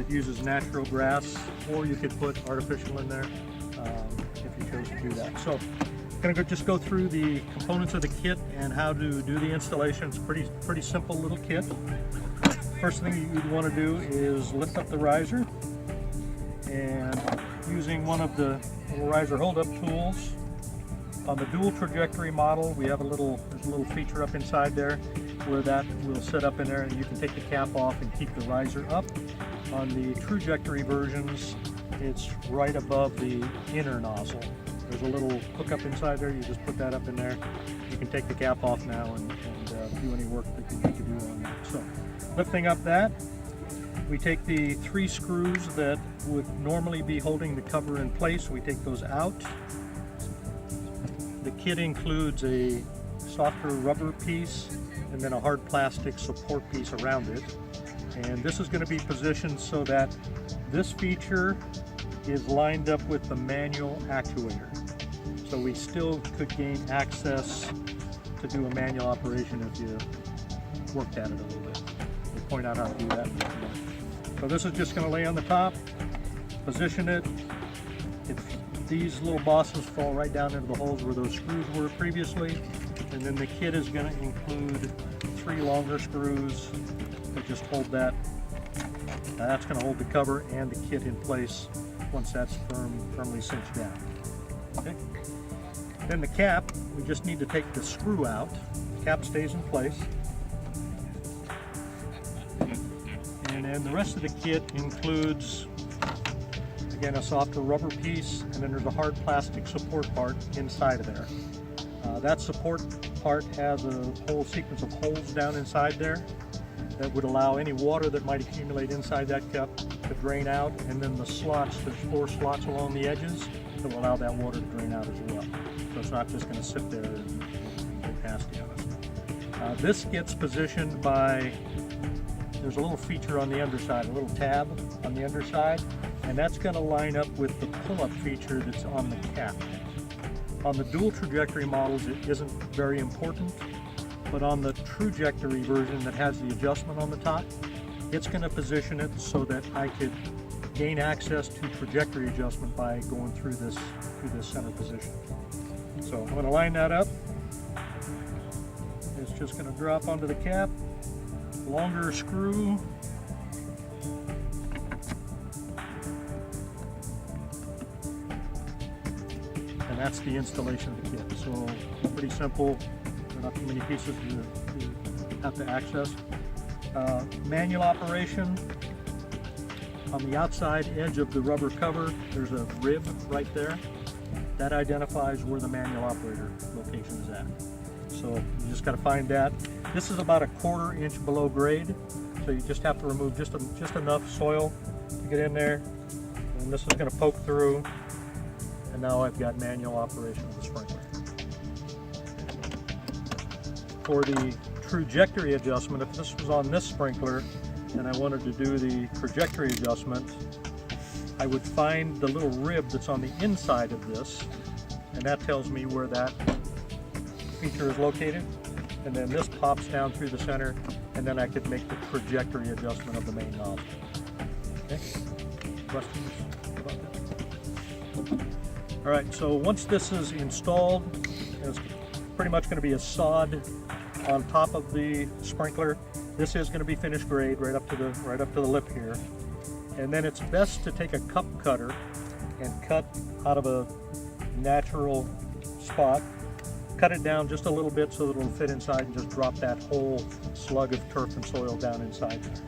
that uses natural grass, or you could put artificial in there if you chose to do that. So I'm going to just go through the components of the kit and how to do the installation. It's pretty simple little kit. First thing you'd want to do is lift up the riser, and using one of the little riser hold-up tools. On the dual trajectory model, we have there's a little feature up inside there where that will sit up in there, and you can take the cap off and keep the riser up. On the trajectory versions, it's right above the inner nozzle. There's a little hookup inside there. You just put that up in there. You can take the cap off now and do any work that you need to do on that. So, lifting up that, we take the 3 screws that would normally be holding the cover in place. We take those out. The kit includes a softer rubber piece and then a hard plastic support piece around it. And this is going to be positioned so that this feature is lined up with the manual actuator. So we still could gain access to do a manual operation if you worked at it a little bit. We'll point out how to do that in just a minute. So this is just going to lay on the top, position it. These little bosses fall right down into the holes where those screws were previously, and then the kit is going to include 3 longer screws that just hold that. That's going to hold the cover and the kit in place once that's firmly cinched down. Okay. Then the cap, we just need to take the screw out. The cap stays in place. And then the rest of the kit includes, again, a softer rubber piece, and then there's a hard plastic support part inside of there. That support part has a whole sequence of holes down inside there that would allow any water that might accumulate inside that cup to drain out, and then the slots, there's 4 slots along the edges that will allow that water to drain out as well. So it's not just going to sit there and get nasty on us. This gets positioned by, there's a little feature on the underside, a little tab on the underside, and that's going to line up with the pull-up feature that's on the cap. On the dual trajectory models, it isn't very important, but on the trajectory version that has the adjustment on the top, it's going to position it so that I could gain access to trajectory adjustment by going through this center position. So I'm going to line that up. It's just going to drop onto the cap. Longer screw. And that's the installation of the kit. So pretty simple. There are not too many pieces you have to access. Manual operation. On the outside edge of the rubber cover, there's a rib right there. That identifies where the manual operator location is at. So you just got to find that. This is about a 1/4 inch below grade, so you just have to remove just enough soil to get in there. And this is going to poke through, and now I've got manual operation of the sprinkler. For the trajectory adjustment, if this was on this sprinkler and I wanted to do the trajectory adjustment, I would find the little rib that's on the inside of this, and that tells me where that feature is located. And then this pops down through the center, and then I could make the trajectory adjustment of the main nozzle. Okay? Questions about that? All right, so once this is installed, it's pretty much going to be a sod on top of the sprinkler. This is going to be finished grade right up to the lip here. And then it's best to take a cup cutter and cut out of a natural spot. Cut it down just a little bit so that it'll fit inside, and just drop that whole slug of turf and soil down inside there.